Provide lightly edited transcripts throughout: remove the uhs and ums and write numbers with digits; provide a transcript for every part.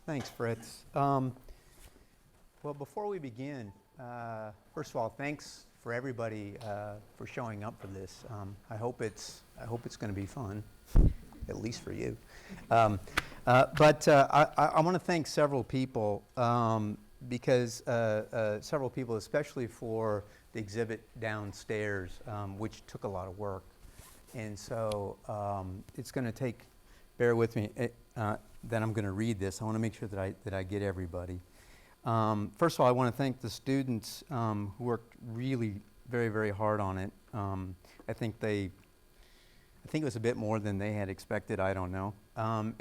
Thanks, Fritz. Well, before we begin, first of all, thanks for everybody for showing up for this. I hope it's going to be fun, at least for you. But I want to thank several people because several people, especially for the exhibit downstairs, which took a lot of work. And so it's going to take, bear with me, then I'm going to read this. I want to make sure that I get everybody. First of all, I want to thank the students who worked really very, very hard on it. I think it was a bit more than they had expected. I don't know.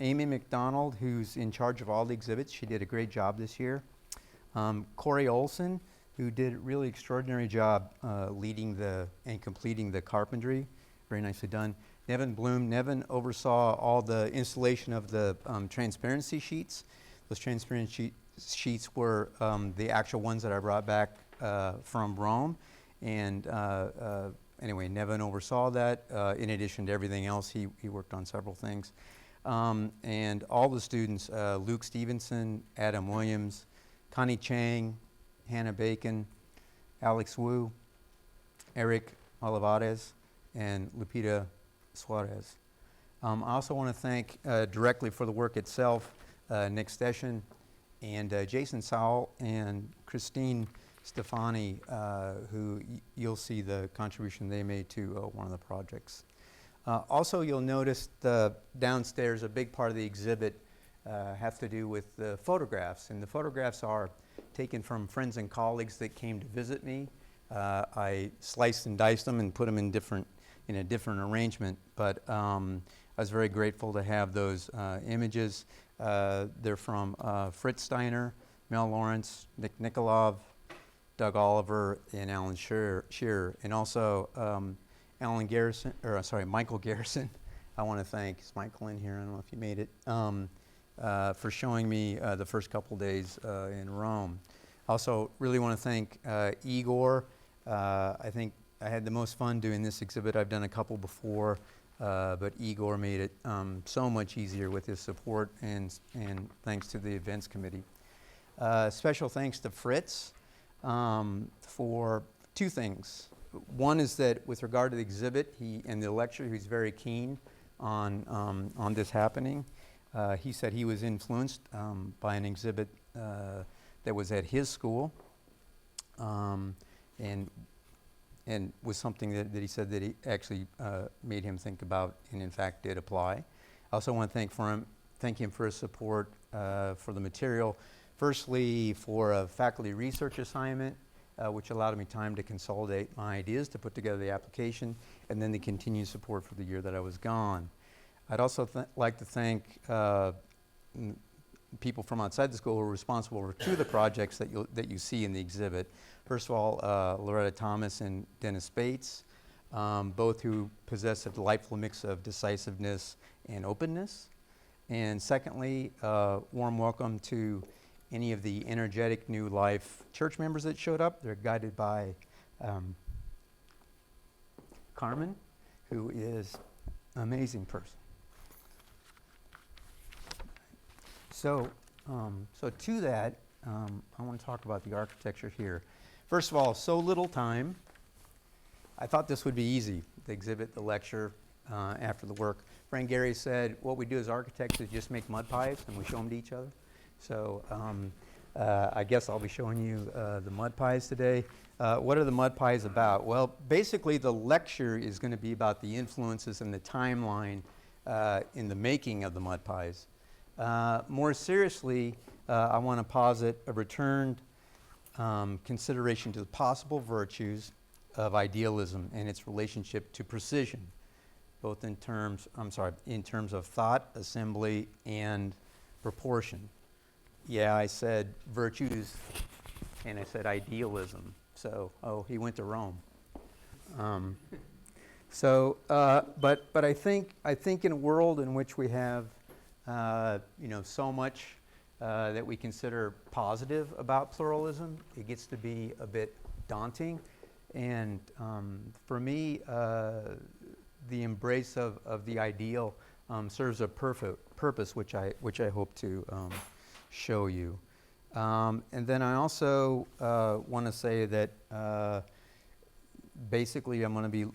Amy McDonald, who's in charge of all the exhibits, she did a great job this year. Corey Olson, who did a really extraordinary job leading and completing the carpentry. Very nicely done. Nevin Bloom. Nevin oversaw all the installation of the transparency sheets. Those transparency sheets were the actual ones that I brought back from Rome. And anyway, Nevin oversaw that. In addition to everything else, he worked on several things. And all the students, Luke Stevenson, Adam Williams, Connie Chang, Hannah Bacon, Alex Wu, Eric Olivares, and Lupita Suarez. I also want to thank directly for the work itself, Nick Stetchen and Jason Sowell and Christine Stefani, who you'll see the contribution they made to one of the projects. Also, you'll notice the downstairs, a big part of the exhibit has to do with the photographs, and the photographs are taken from friends and colleagues that came to visit me. I sliced and diced them and put them in a different arrangement, but I was very grateful to have those images. They're from Fritz Steiner, Mel Lawrence, Nick Nikolov, Doug Oliver, and Alan Shearer, and also Michael Garrison. I want to thank, is Michael in here? I don't know if you made it, for showing me the first couple days in Rome. Also, really want to thank Igor. I think I had the most fun doing this exhibit. I've done a couple before, but Igor made it so much easier with his support, and thanks to the events committee. Special thanks to Fritz for two things. One is that with regard to the exhibit and the lecture, he's very keen on this happening. He said he was influenced by an exhibit that was at his school, and was something that he said that he actually made him think about and in fact did apply. I also want to thank him for his support for the material. Firstly, for a faculty research assignment, which allowed me time to consolidate my ideas to put together the application, and then the continued support for the year that I was gone. I'd also like to thank people from outside the school who were responsible for two of the projects that you see in the exhibit. First of all, Loretta Thomas and Dennis Bates, both who possess a delightful mix of decisiveness and openness. And secondly, warm welcome to any of the energetic New Life church members that showed up. They're guided by Carmen, who is an amazing person. So to that, I want to talk about the architecture here. First of all, so little time. I thought this would be easy, the exhibit, the lecture, after the work. Frank Gehry said, what we do as architects is just make mud pies and we show them to each other. So I guess I'll be showing you the mud pies today. What are the mud pies about? Well, basically the lecture is going to be about the influences and the timeline in the making of the mud pies. More seriously, I want to posit a returned consideration to the possible virtues of idealism and its relationship to precision, both in terms of thought, assembly, and proportion. Yeah, I said virtues, and I said idealism. So, he went to Rome. But I think in a world in which we have so much that we consider positive about pluralism, it gets to be a bit daunting. And for me, the embrace of the ideal serves a purpose, which I hope to show you. And then I also want to say that basically I'm going to be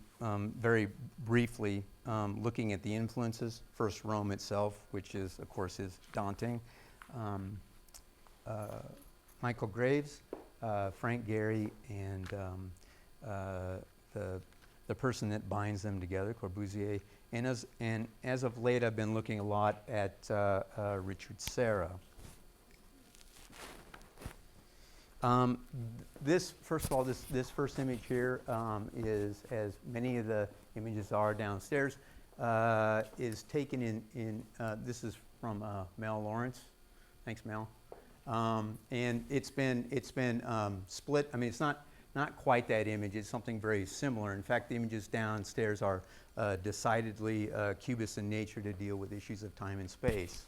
very briefly looking at the influences. First, Rome itself, which is, of course, is daunting. Michael Graves, Frank Gehry, and the person that binds them together, Corbusier. And as of late, I've been looking a lot at Richard Serra. First of all, this first image here is, as many of the images are downstairs, is taken in this is from Mel Lawrence. Thanks, Mel. And it's been split. I mean, it's not quite that image. It's something very similar. In fact, the images downstairs are decidedly cubist in nature to deal with issues of time and space.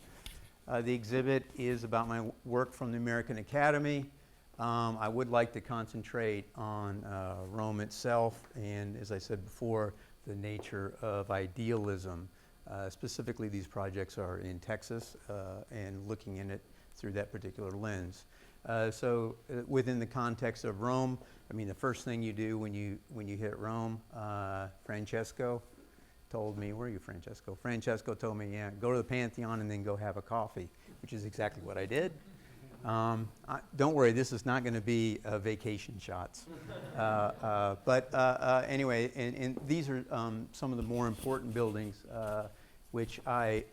The exhibit is about my work from the American Academy. I would like to concentrate on Rome itself and, as I said before, the nature of idealism. Specifically, these projects are in Texas and looking in it through that particular lens. So within the context of Rome, I mean, the first thing you do when you hit Rome, Francesco told me, where are you, Francesco? Francesco told me, yeah, go to the Pantheon and then go have a coffee, which is exactly what I did. Don't worry, this is not going to be vacation shots. But anyway, and these are some of the more important buildings which I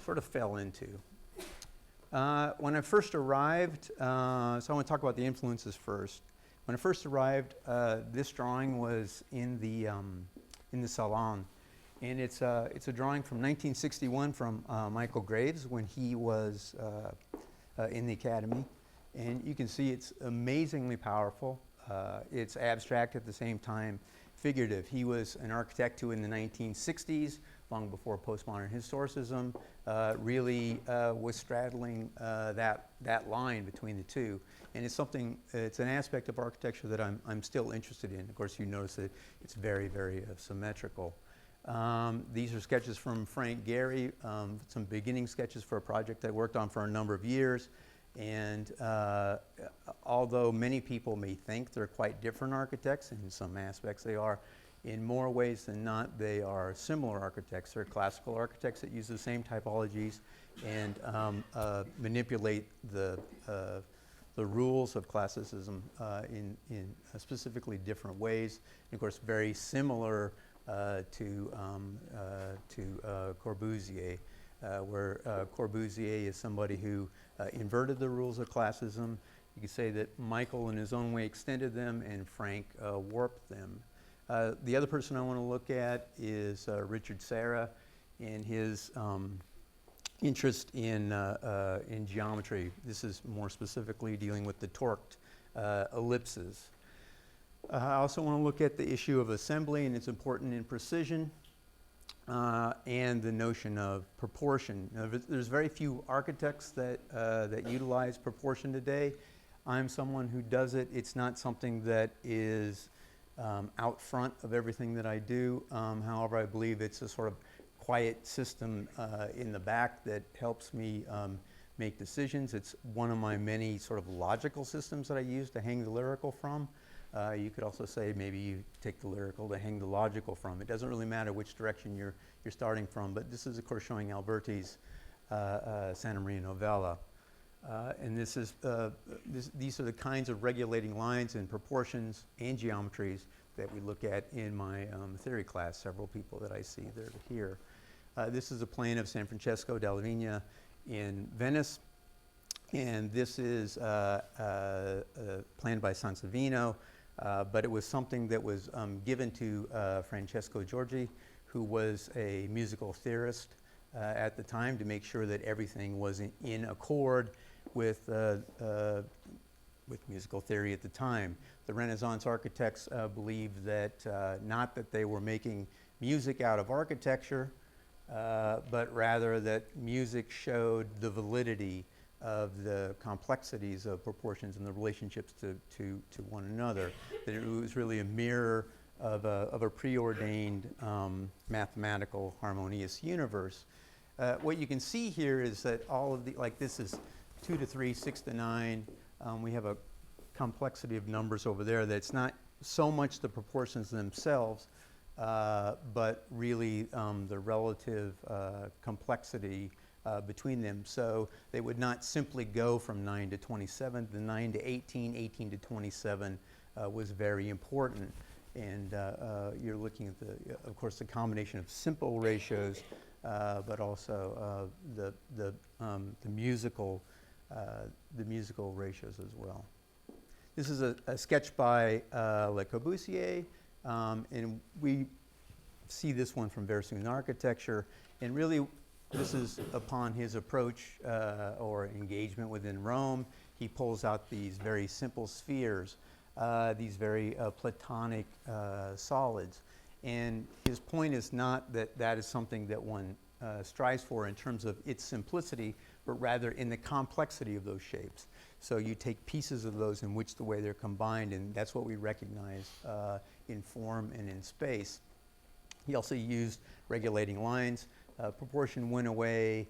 sort of fell into. When I first arrived, so I want to talk about the influences first. When I first arrived, this drawing was in the salon, and it's a drawing from 1961 from Michael Graves when he was in the Academy, and you can see it's amazingly powerful. It's abstract at the same time figurative. He was an architect who in the 1960s, long before postmodern historicism, really was straddling that line between the two. And it's an aspect of architecture that I'm still interested in. Of course, you notice that it's very, very symmetrical. These are sketches from Frank Gehry, some beginning sketches for a project I worked on for a number of years. And although many people may think they're quite different architects, in some aspects they are, in more ways than not, they are similar architects. They're classical architects that use the same typologies and manipulate the rules of classicism in specifically different ways. And of course, very similar to Corbusier, where Corbusier is somebody who inverted the rules of classicism. You could say that Michael, in his own way, extended them, and Frank warped them. The other person I want to look at is Richard Serra and his interest in geometry. This is more specifically dealing with the torqued ellipses. I also want to look at the issue of assembly and its importance in precision and the notion of proportion. Now, there's very few architects that utilize proportion today. I'm someone who does it. It's not something that is out front of everything that I do. However, I believe it's a sort of quiet system in the back that helps me make decisions. It's one of my many sort of logical systems that I use to hang the lyrical from. You could also say maybe you take the lyrical to hang the logical from. It doesn't really matter which direction you're starting from, but this is, of course, showing Alberti's Santa Maria Novella. And this is, these are the kinds of regulating lines and proportions and geometries that we look at in my theory class, several people that I see that are here. This is a plan of San Francesco della Vigna in Venice. And this is planned by Sansovino, but it was something that was given to Francesco Giorgi, who was a musical theorist at the time, to make sure that everything was in accord with musical theory at the time. The Renaissance architects believed that not that they were making music out of architecture, but rather that music showed the validity of the complexities of proportions and the relationships to one another. That it was really a mirror of a preordained mathematical harmonious universe. What you can see here is that all of the, like this is 2 to 3, 6 to 9. We have a complexity of numbers over there that's not so much the proportions themselves, but really the relative complexity between them. So they would not simply go from 9 to 27. The 9 to 18, 18 to 27 was very important. And you're looking at, of course, the combination of simple ratios, but also the musical ratios as well. This is a sketch by Obuchi A, and we see this one from Vincent Architecture. And really, this is upon his approach or engagement within Rome. He pulls out these very simple spheres, these very platonic solids. And his point is not that that is something that one strives for in terms of its simplicity, but rather in the complexity of those shapes. So you take pieces of those in which the way they're combined, and that's what we recognize in form and in space. He also used regulating lines. Proportion went away,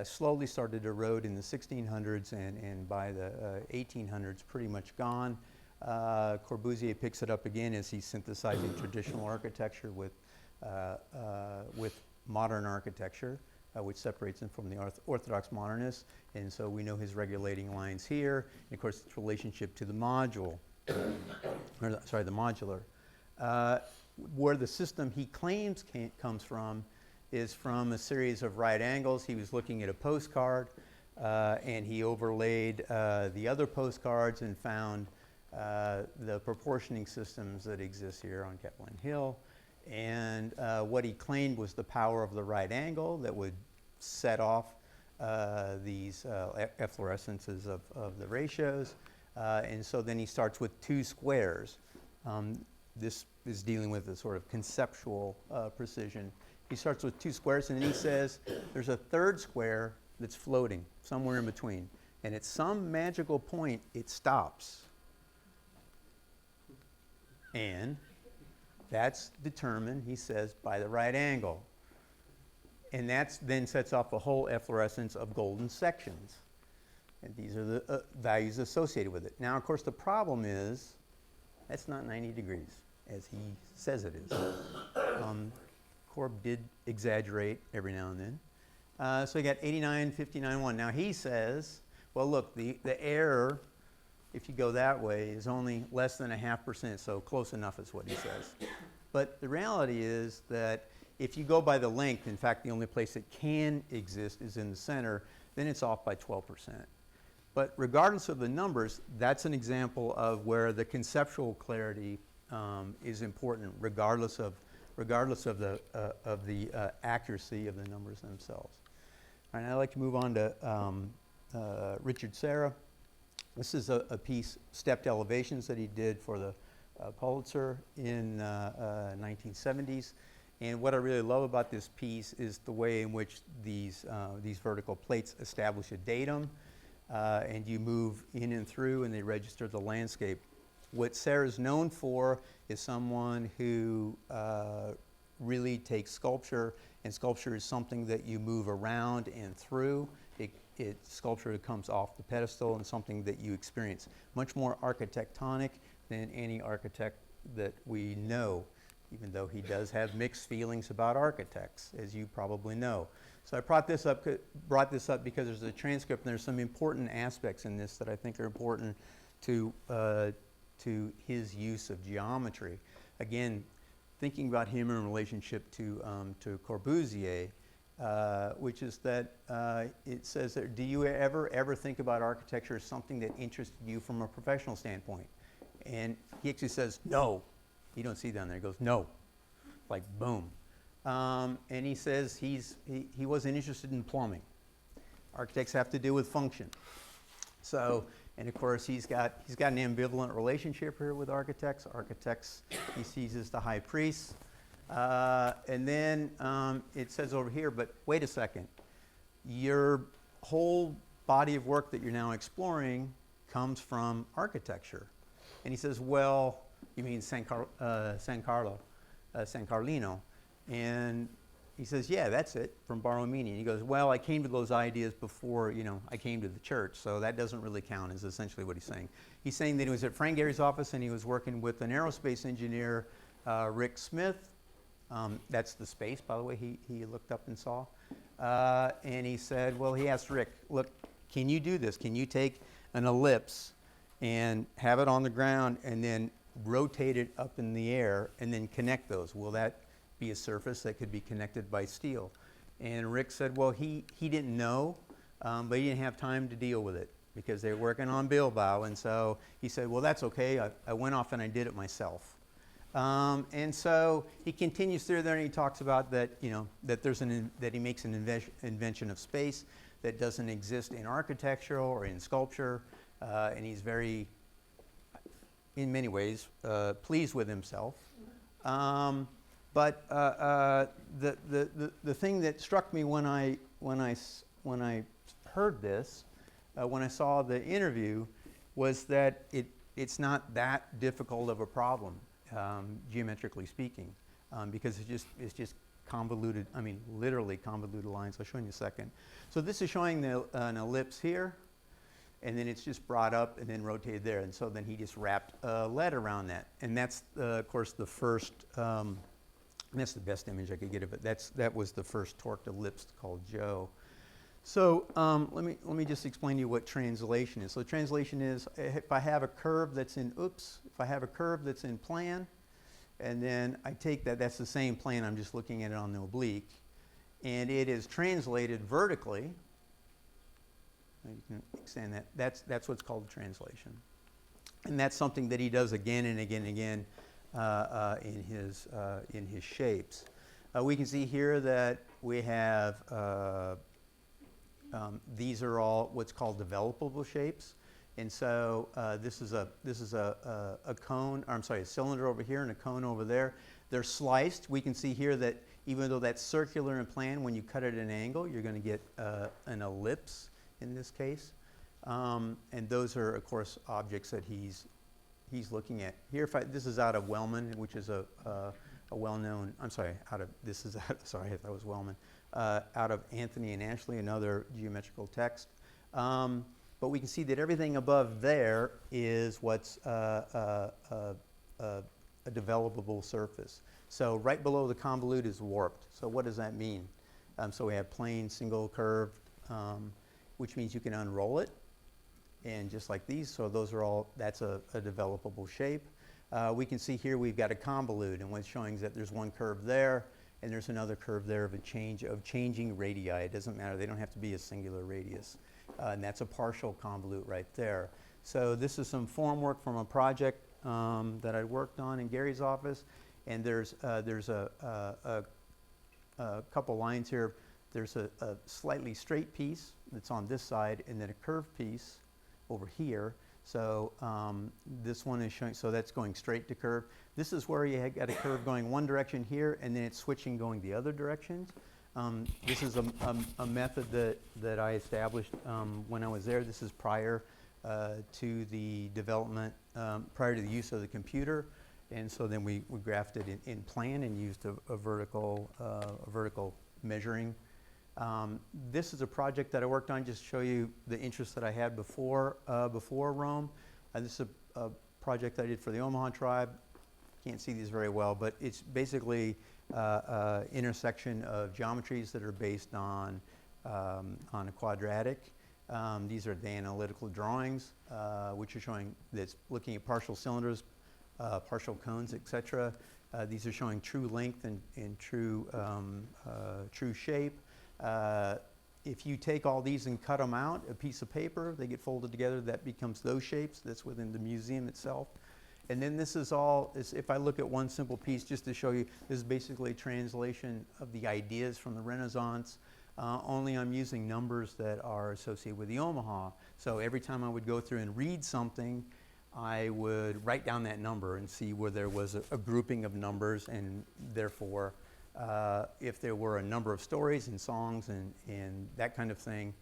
slowly started to erode in the 1600s, and by the 1800s, pretty much gone. Corbusier picks it up again as he's synthesizing traditional architecture with modern architecture, which separates him from the orthodox modernists. And so we know his regulating lines here, and of course its relationship to the module, or sorry, the modular. Where the system he claims comes from is from a series of right angles. He was looking at a postcard, and he overlaid the other postcards and found the proportioning systems that exist here on Kepling Hill. And what he claimed was the power of the right angle that would set off these efflorescences of the ratios. And so then he starts with two squares. This is dealing with a sort of conceptual precision. He starts with two squares, and then he says there's a third square that's floating somewhere in between. And at some magical point, it stops. And that's determined, he says, by the right angle. And that then sets off a whole efflorescence of golden sections. And these are the values associated with it. Now, of course, the problem is that's not 90 degrees, as he says it is. Corb did exaggerate every now and then. So you got 89, 59, 1. Now he says, well, look, the error, if you go that way, is only less than 0.5%, so close enough is what he says. But the reality is that if you go by the length, in fact, the only place it can exist is in the center, then it's off by 12%. But regardless of the numbers, that's an example of where the conceptual clarity is important, regardless of the accuracy of the numbers themselves. All right, I'd like to move on to Richard Serra. This is a piece, stepped elevations, that he did for the Pulitzer in 1970s. And what I really love about this piece is the way in which these vertical plates establish a datum, and you move in and through, and they register the landscape. What Serra is known for is someone who really takes sculpture, and sculpture is something that you move around and through. It's sculpture that comes off the pedestal and something that you experience. Much more architectonic than any architect that we know, even though he does have mixed feelings about architects, as you probably know. So I brought this up because there's a transcript, and there's some important aspects in this that I think are important to his use of geometry. Again, thinking about him in relationship to Corbusier, which is that it says that, do you ever think about architecture as something that interested you from a professional standpoint? And he actually says, no. You don't see down there. He goes, no. Like, boom. And he says he wasn't interested in plumbing. Architects have to do with function. So, and of course, he's got an ambivalent relationship here with architects. Architects he sees as the high priests. And then it says over here, but wait a second. Your whole body of work that you're now exploring comes from architecture. And he says, well, you mean San Carlino. And he says, yeah, that's it, from borrowing meaning. He goes, well, I came to those ideas before, I came to the church, so that doesn't really count, is essentially what he's saying. He's saying that he was at Frank Gehry's office and he was working with an aerospace engineer, Rick Smith. That's the space, by the way, he looked up and saw. And he said, well, he asked Rick, look, can you do this? Can you take an ellipse and have it on the ground and then rotate it up in the air and then connect those? Will that be a surface that could be connected by steel? And Rick said, well, he didn't know, but he didn't have time to deal with it because they were working on Bilbao. And so he said, well, that's okay. I went off and I did it myself. And so he continues through there and he talks about that, that he makes an invention of space that doesn't exist in architecture or in sculpture. And he's very, in many ways, pleased with himself. But the thing that struck me when I heard this, when I saw the interview, was that it's not that difficult of a problem, geometrically speaking, because it's just convoluted. I mean, literally convoluted lines. I'll show you in a second. So this is showing an ellipse here, and then it's just brought up and then rotated there, and so then he just wrapped lead around that, and that's of course the first. And that's the best image I could get of it. That was the first torqued ellipse called Joe. So let me just explain to you what translation is. So translation is if I have a curve that's in plan, and then I take that's the same plane, I'm just looking at it on the oblique, and it is translated vertically. You can extend that. That's what's called translation, and that's something that he does again and again and again. In his shapes. We can see here that we have these are all what's called developable shapes, and so this is a cone. Or I'm sorry, a cylinder over here and a cone over there. They're sliced. We can see here that even though that's circular in plan, when you cut it at an angle, you're going to get an ellipse in this case, and those are of course objects that he's looking at here. This is out of Wellman, which is a well-known. I'm sorry, sorry, that was Wellman. Out of Anthony and Ashley, another geometrical text. But we can see that everything above there is what's a developable surface. So right below the convolute is warped. So what does that mean? So we have plane, single, curved, which means you can unroll it. And just like these, so those are all, that's a developable shape. We can see here we've got a convolute, and what's showing is that there's one curve there, and there's another curve there of changing radii. It doesn't matter, they don't have to be a singular radius. And that's a partial convolute right there. So this is some formwork from a project that I worked on in Gehry's office, and there's a couple lines here. There's a slightly straight piece that's on this side, and then a curved piece over here. So this one is showing, so that's going straight to curve. This is where you got a curve going one direction here, and then it's switching going the other directions. This is a method that I established when I was there. This is prior to the development, prior to the use of the computer. And so then we graphed it in plan and used a vertical measuring. This is a project that I worked on just to show you the interest that I had before Rome. This is a project I did for the Omaha tribe. Can't see these very well, but it's basically intersection of geometries that are based on a quadratic. These are the analytical drawings, which are showing that's looking at partial cylinders, partial cones, etc. These are showing true length and true shape. If you take all these and cut them out, a piece of paper, they get folded together, that becomes those shapes. That's within the museum itself. And then this is all, if I look at one simple piece just to show you, this is basically a translation of the ideas from the Renaissance, only I'm using numbers that are associated with the Omaha. So every time I would go through and read something, I would write down that number and see where there was a grouping of numbers, and therefore if there were a number of stories and songs and that kind of thing,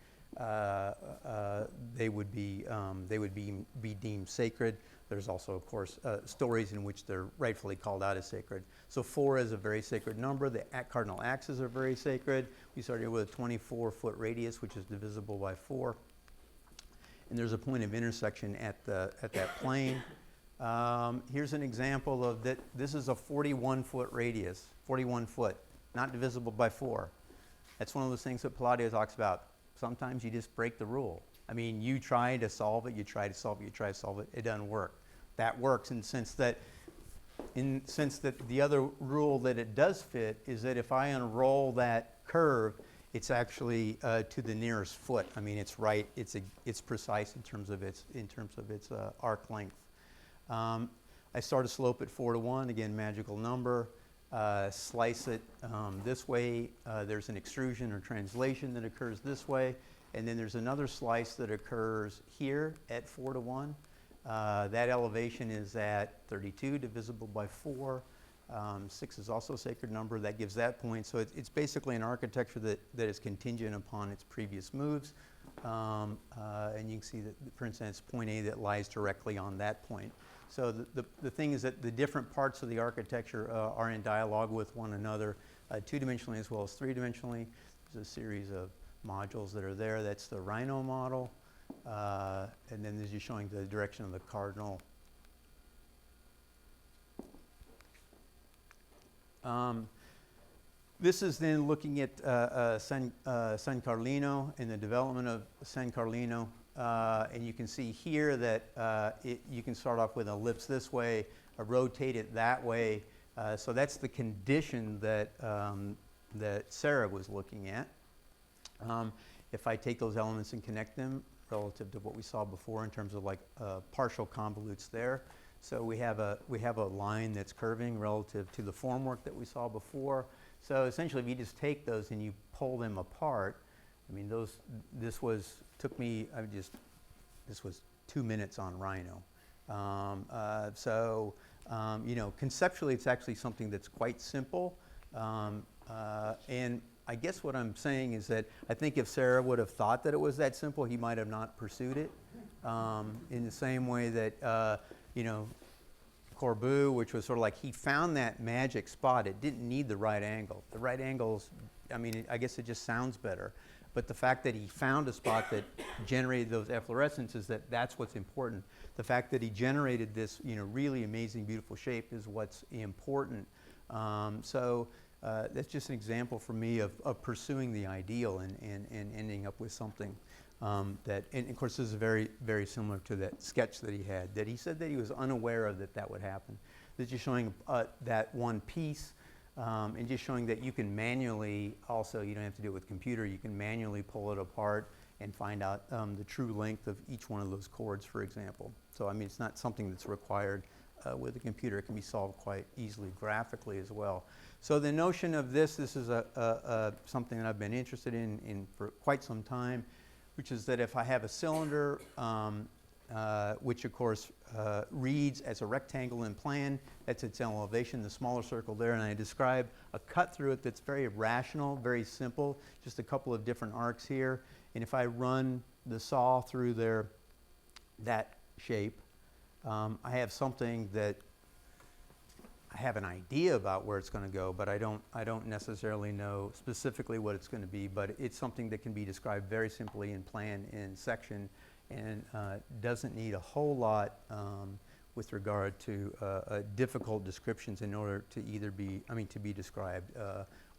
they would be deemed sacred. There's also, of course, stories in which they're rightfully called out as sacred. So 4 is a very sacred number. The cardinal axes are very sacred. We started with a 24-foot radius, which is divisible by 4. And there's a point of intersection at that plane. Here's an example of that. This is a 41-foot radius, 41 foot, not divisible by 4. That's one of those things that Palladio talks about. Sometimes you just break the rule. I mean, you try to solve it, you try to solve it, you try to solve it, it doesn't work. That works in the sense that the other rule that it does fit is that if I unroll that curve, it's actually to the nearest foot. I mean, it's right, it's precise in terms of its arc length. I start a slope at 4 to 1, again, magical number. Slice it this way. There's an extrusion or translation that occurs this way. And then there's another slice that occurs here at 4 to 1. That elevation is at 32 divisible by 4. 6 is also a sacred number. That gives that point. So it's basically an architecture that is contingent upon its previous moves. And you can see that, for instance, point A that lies directly on that point. So the thing is that the different parts of the architecture are in dialogue with one another, 2-dimensionally as well as 3-dimensionally. There's a series of modules that are there. That's the Rhino model. And then this is showing the direction of the cardinal. This is then looking at San Carlino and the development of San Carlino. And you can see here that you can start off with an ellipse this way, rotate it that way. So that's the condition that Serra was looking at. If I take those elements and connect them relative to what we saw before in terms of like partial convolutes there. So we have a line that's curving relative to the formwork that we saw before. So essentially, if you just take those and you pull them apart, I mean, this was 2 minutes on Rhino. You know, conceptually, it's actually something that's quite simple. And I guess what I'm saying is that I think if Serra would have thought that it was that simple, he might have not pursued it. In the same way that, you know, Corbu, which was sort of like he found that magic spot. It didn't need the right angle. The right angles, I mean, I guess it just sounds better. But the fact that he found a spot that generated those efflorescences, that's what's important. The fact that he generated this, you know, really amazing, beautiful shape is what's important. That's just an example for me of pursuing the ideal and ending up with something and of course, this is very, very similar to that sketch that he had, that he said that he was unaware of that would happen. This is just showing that one piece. And just showing that you can manually also, you don't have to do it with computer, you can manually pull it apart and find out the true length of each one of those chords, for example. So I mean, it's not something that's required with a computer. It can be solved quite easily graphically as well. So the notion of this is something that I've been interested in for quite some time, which is that if I have a cylinder, which of course reads as a rectangle in plan, that's its elevation, the smaller circle there, and I describe a cut through it that's very rational, very simple, just a couple of different arcs here. And if I run the saw through that shape, I have something that I have an idea about where it's going to go, but I don't necessarily know specifically what it's going to be, but it's something that can be described very simply in plan, in section, and doesn't need a whole lot with regard to difficult descriptions in order to either be, to be described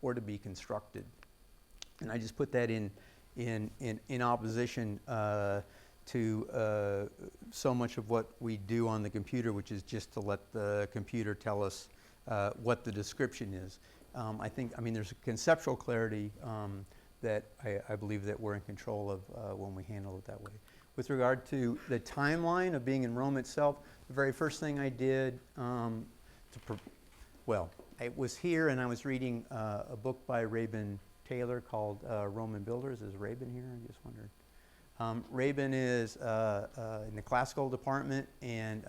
or to be constructed. And I just put that in opposition to so much of what we do on the computer, which is just to let the computer tell us what the description is. There's a conceptual clarity that I believe that we're in control of when we handle it that way. With regard to the timeline of being in Rome itself, the very first thing I did, I was here and I was reading a book by Rabin Taylor called Roman Builders. Is Rabin here? I just wondered. Rabin is in the classical department, and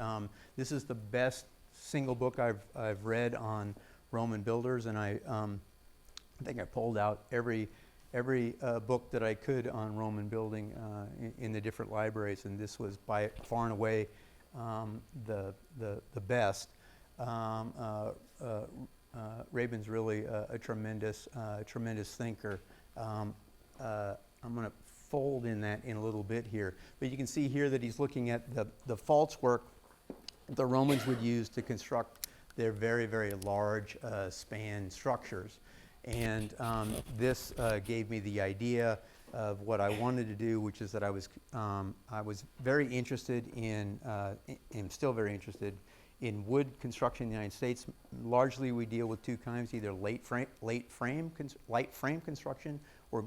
this is the best single book I've read on Roman builders, and I think I pulled out every book that I could on Roman building in the different libraries, and this was by far and away the best. Rabin's really a tremendous thinker. I'm going to fold in that in a little bit here, but you can see here that he's looking at the false work the Romans would use to construct their very, very large span structures. And this gave me the idea of what I wanted to do, which is that I was very interested in, am still very interested in wood construction in the United States. Largely, we deal with two kinds: either light frame construction or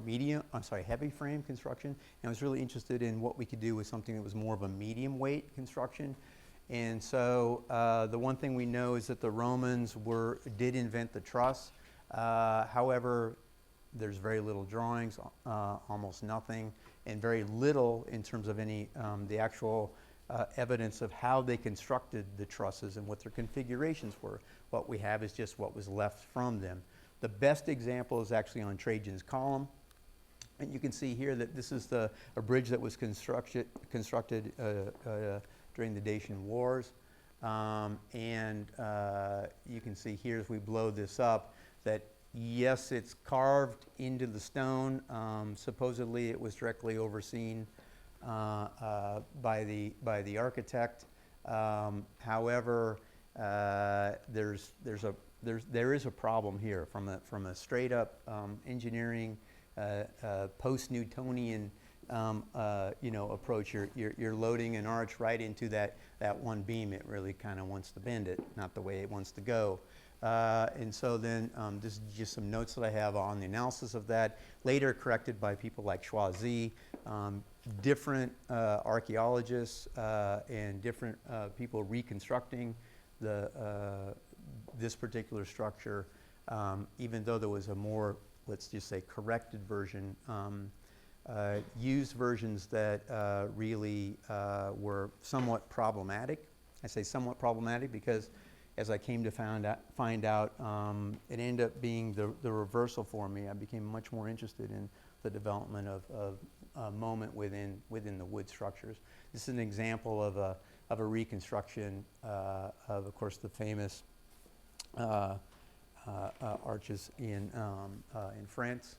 heavy frame construction. And I was really interested in what we could do with something that was more of a medium weight construction. And so the one thing we know is that the Romans did invent the truss. However, there's very little drawings, almost nothing, and very little in terms of any the actual evidence of how they constructed the trusses and what their configurations were. What we have is just what was left from them. The best example is actually on Trajan's column, and you can see here that this is a bridge that was constructed during the Dacian Wars, and you can see here as we blow this up that yes, it's carved into the stone. Supposedly, it was directly overseen by the architect. However, there is a problem here from a straight up engineering post-Newtonian approach. You're loading an arch right into that one beam. It really kind of wants to bend it, not the way it wants to go. And so then this is just some notes that I have on the analysis of that, later corrected by people like Choisy, different archaeologists and different people reconstructing this particular structure, even though there was a more, let's just say, corrected version, used versions that really were somewhat problematic. I say somewhat problematic because as I came to find out, it ended up being the reversal for me. I became much more interested in the development of a moment within the wood structures. This is an example of a reconstruction of course, the famous arches in France.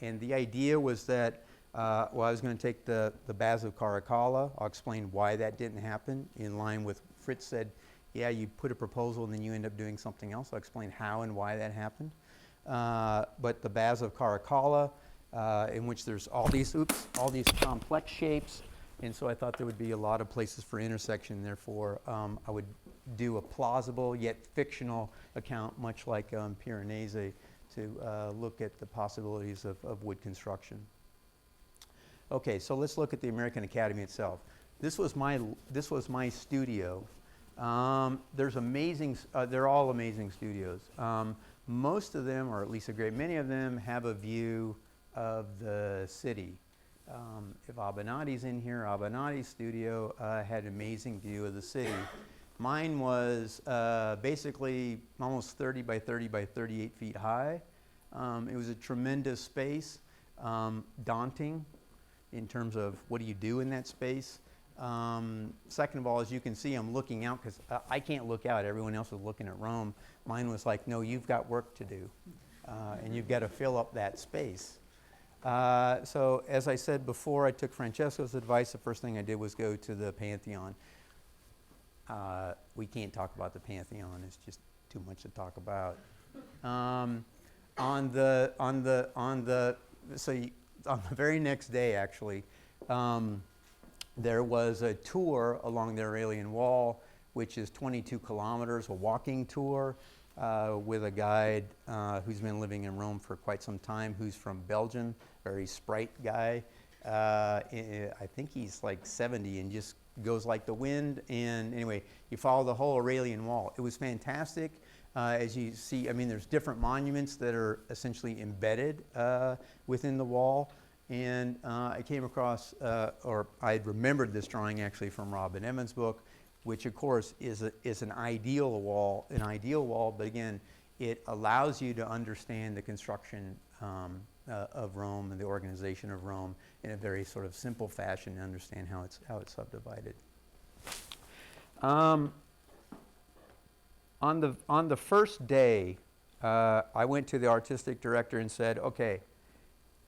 And the idea was that, I was going to take the Baths of Carthage. I'll explain why that didn't happen, in line with Fritz said, yeah, you put a proposal and then you end up doing something else. I'll explain how and why that happened. But the Baths of Carthage, in which there's all these complex shapes, and so I thought there would be a lot of places for intersection. Therefore, I would do a plausible yet fictional account, much like Piranesi, to look at the possibilities of wood construction. Okay, so let's look at the American Academy itself. This was my studio. There's amazing. They're all amazing studios. Most of them, or at least a great many of them, have a view of the city. If Abenati's in here, Abenati's studio had an amazing view of the city. Mine was basically almost 30 by 30 by 38 feet high. It was a tremendous space, daunting in terms of what do you do in that space. Second of all, as you can see, I'm looking out because I can't look out. Everyone else is looking at Rome. Mine was like, no, you've got work to do, and you've got to fill up that space. So as I said before, I took Francesco's advice. The first thing I did was go to the Pantheon. We can't talk about the Pantheon. It's just too much to talk about. On the very next day, actually, there was a tour along the Aurelian Wall, which is 22 kilometers, a walking tour with a guide who's been living in Rome for quite some time, who's from Belgium, very sprite guy. I think he's like 70 and just goes like the wind. And anyway, you follow the whole Aurelian Wall. It was fantastic. As you see, I mean, there's different monuments that are essentially embedded within the wall. And I came across, or I had remembered this drawing actually from Robin Evans' book, which of course is an ideal wall, but again, it allows you to understand the construction of Rome and the organization of Rome in a very sort of simple fashion to understand how it's subdivided. On the first day, I went to the artistic director and said, okay,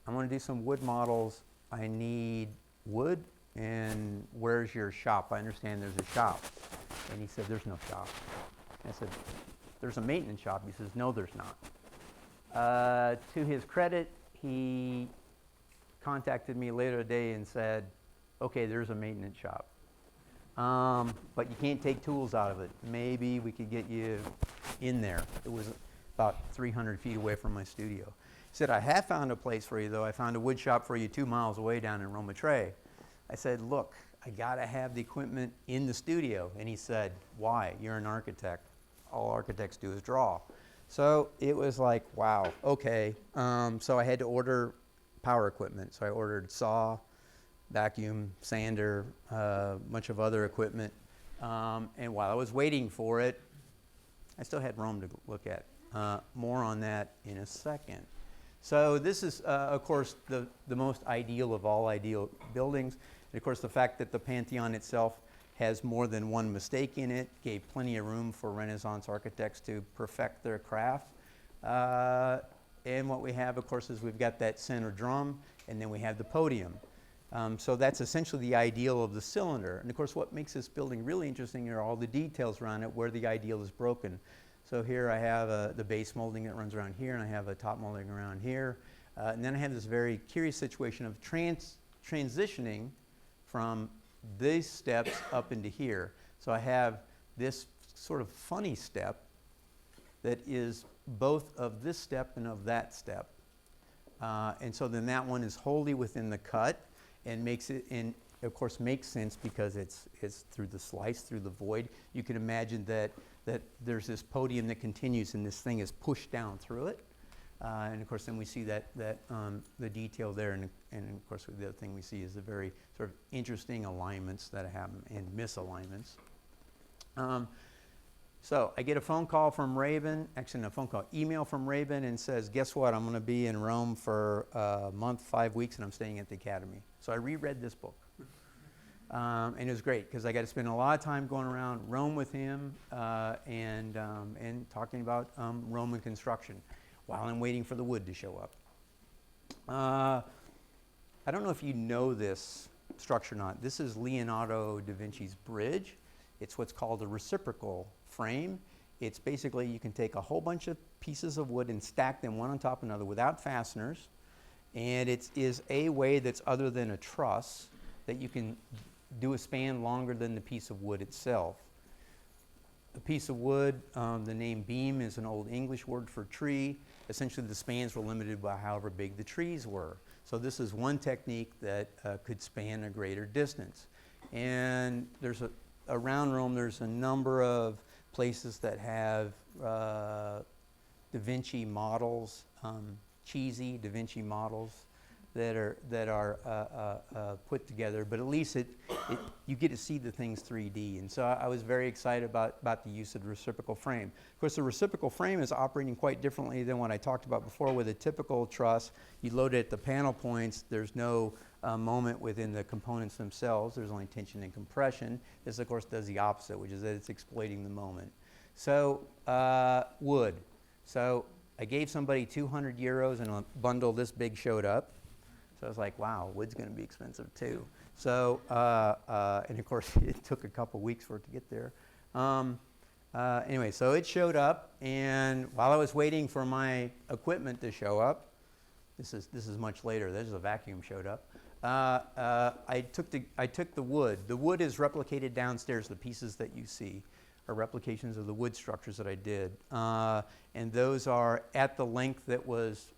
I'm going to do some wood models. I need wood, and where's your shop? I understand there's a shop. And he said, there's no shop. And I said, there's a maintenance shop. He says, no, there's not. To his credit, he contacted me later today and said, okay, there's a maintenance shop. But you can't take tools out of it. Maybe we could get you in there. It was about 300 feet away from my studio. He said, I have found a place for you, though. I found a wood shop for you 2 miles away down in Roma Tre. I said, look, I got to have the equipment in the studio. And he said, why? You're an architect. All architects do is draw. So it was like, wow, okay. So I had to order power equipment. So I ordered saw, vacuum, sander, a bunch of other equipment. And while I was waiting for it, I still had Rome to look at. More on that in a second. So this is, of course, the most ideal of all ideal buildings. And of course, the fact that the Pantheon itself has more than one mistake in it gave plenty of room for Renaissance architects to perfect their craft. And what we have, of course, is we've got that center drum, and then we have the podium. So that's essentially the ideal of the cylinder. And of course, what makes this building really interesting are all the details around it where the ideal is broken. So here I have the base molding that runs around here, and I have a top molding around here. And then I have this very curious situation of transitioning from these steps up into here. So I have this sort of funny step that is both of this step and of that step. And so then that one is wholly within the cut and makes it, and of course makes sense because it's through the slice, through the void. You can imagine that there's this podium that continues and this thing is pushed down through it. And of course then we see that the detail there, and of course the other thing we see is the very sort of interesting alignments that happen and misalignments. So I get a phone call from Raven, actually not a phone call, email from Raven, and says, guess what, I'm going to be in Rome for a month, 5 weeks, and I'm staying at the Academy. So I reread this book. And it was great because I got to spend a lot of time going around Rome with him and talking about Roman construction while I'm waiting for the wood to show up. I don't know if you know this structure or not. This is Leonardo da Vinci's bridge. It's what's called a reciprocal frame. It's basically you can take a whole bunch of pieces of wood and stack them one on top of another without fasteners. And it is a way that's other than a truss that you can do a span longer than the piece of wood itself. A piece of wood, the name beam is an old English word for tree. Essentially the spans were limited by however big the trees were. So this is one technique that could span a greater distance. And there's around Rome there's a number of places that have Da Vinci models, cheesy Da Vinci models that are put together, but at least you get to see the things 3D. And so I was very excited about the use of the reciprocal frame. Of course, the reciprocal frame is operating quite differently than what I talked about before with a typical truss. You load it at the panel points. There's no moment within the components themselves. There's only tension and compression. This, of course, does the opposite, which is that it's exploiting the moment. So wood. So I gave somebody 200 euros and a bundle this big showed up. So I was like, wow, wood's going to be expensive too. So, and of course, it took a couple weeks for it to get there. Anyway, so it showed up, and while I was waiting for my equipment to show up, this is much later. There's a vacuum showed up. I took the wood. The wood is replicated downstairs. The pieces that you see are replications of the wood structures that I did, and those are at the length that was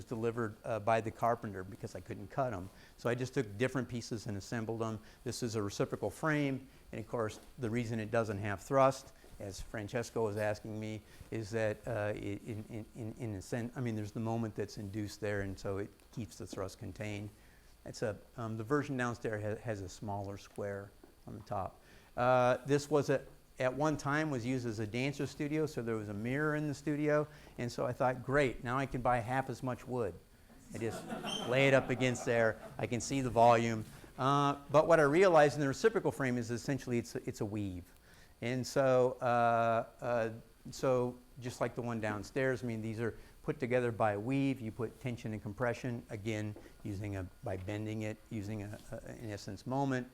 delivered by the carpenter because I couldn't cut them. So I just took different pieces and assembled them. This is a reciprocal frame, and of course the reason it doesn't have thrust, as Francesco was asking me, is that in a sense, I mean, there's the moment that's induced there, and so it keeps the thrust contained. It's the version downstairs has a smaller square on the top. This was at one time was used as a dancer studio, so there was a mirror in the studio, and so I thought, great, now I can buy half as much wood. I just lay it up against there, I can see the volume. But what I realized in the reciprocal frame is essentially it's a weave. And so, so just like the one downstairs, I mean, these are put together by a weave. You put tension and compression, again, by bending it, using in essence, moment,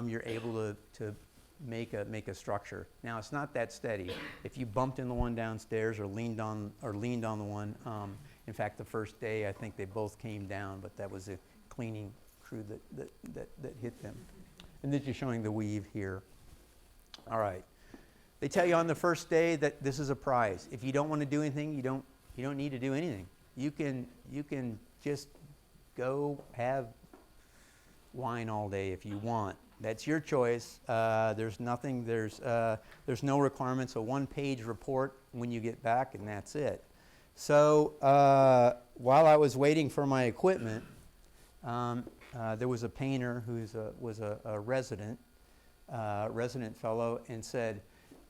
you're able to make a structure. Now, it's not that steady. If you bumped in the one downstairs or leaned on the one, in fact, the first day, I think they both came down, but that was a cleaning crew that hit them. And then just showing the weave here. All right. They tell you on the first day that this is a prize. If you don't want to do anything, you don't need to do anything. You can just go have wine all day if you want. That's your choice. There's no requirements. A one-page report when you get back, and that's it. So while I was waiting for my equipment, there was a painter who was a resident fellow, and said,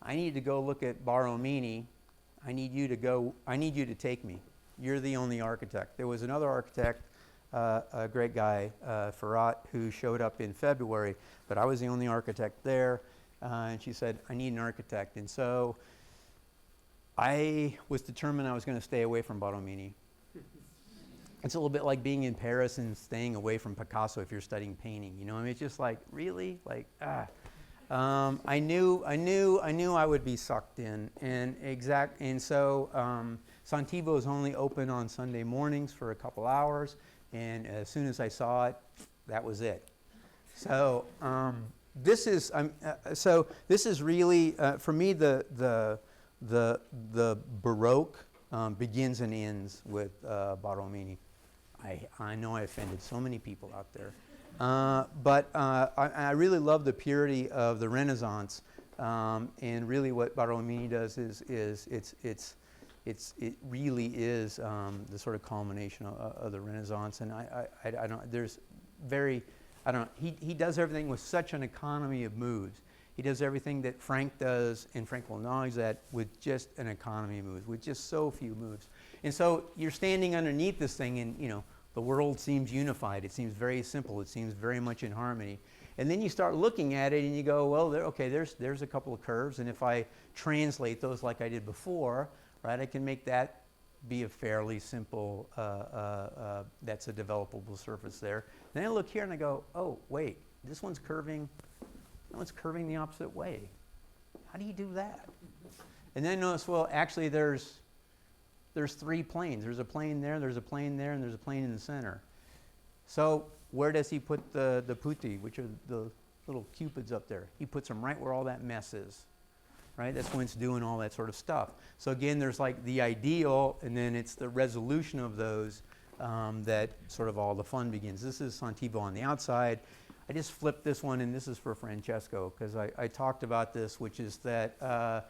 "I need to go look at Borromini. I need you to take me. You're the only architect." There was another architect, a great guy, Ferrat, who showed up in February, but I was the only architect there, and she said, "I need an architect." And so I was determined I was going to stay away from Borromini. It's a little bit like being in Paris and staying away from Picasso if you're studying painting. You know, I mean, it's just like, really? Like, I knew I would be sucked in, and so Santivo is only open on Sunday mornings for a couple hours, and as soon as I saw it, that was it. So this is really for me the Baroque begins and ends with Borromini. I know I offended so many people out there. But I really love the purity of the Renaissance, and really what Borromini does is it really is the sort of culmination of the Renaissance. And he does everything with such an economy of moves. He does everything that Frank does, and Frank will acknowledge that, with just an economy of moves, with just so few moves. And so you're standing underneath this thing, and the world seems unified. It seems very simple. It seems very much in harmony. And then you start looking at it and you go, well, there's a couple of curves, and if I translate those like I did before, right, I can make that be a fairly simple, that's a developable surface there. And then I look here and I go, oh, wait, this one's curving, that one's curving the opposite way. How do you do that? And then I notice, well, actually there's three planes. There's a plane there, there's a plane there, and there's a plane in the center. So where does he put the putti, which are the little cupids up there? He puts them right where all that mess is, right? That's when it's doing all that sort of stuff. So again, there's like the ideal, and then it's the resolution of those that sort of all the fun begins. This is Santivo on the outside. I just flipped this one, and this is for Francesco, because I talked about this, which is that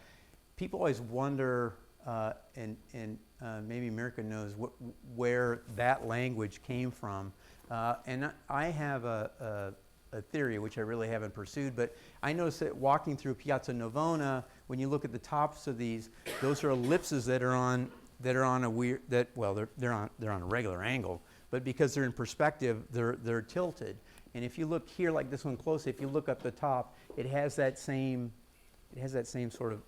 people always wonder, and maybe Mirka knows where that language came from. And I have a theory, which I really haven't pursued, but I noticed that walking through Piazza Navona, when you look at the tops of these, those are ellipses that are on a weird, they're on a regular angle, but because they're in perspective, they're tilted. And if you look here, like this one close, if you look up the top, it has that same sort of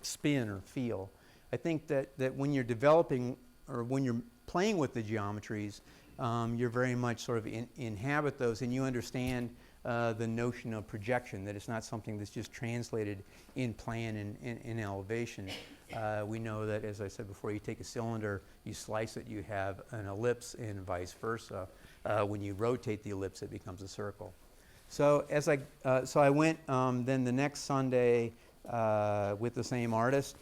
spin or feel. I think that when you're developing, or when you're playing with the geometries, you're very much sort of inhabit those, and you understand the notion of projection, that it's not something that's just translated in plan and in elevation. We know that, as I said before, you take a cylinder, you slice it, you have an ellipse, and vice versa. When you rotate the ellipse, it becomes a circle. So I went then the next Sunday with the same artist,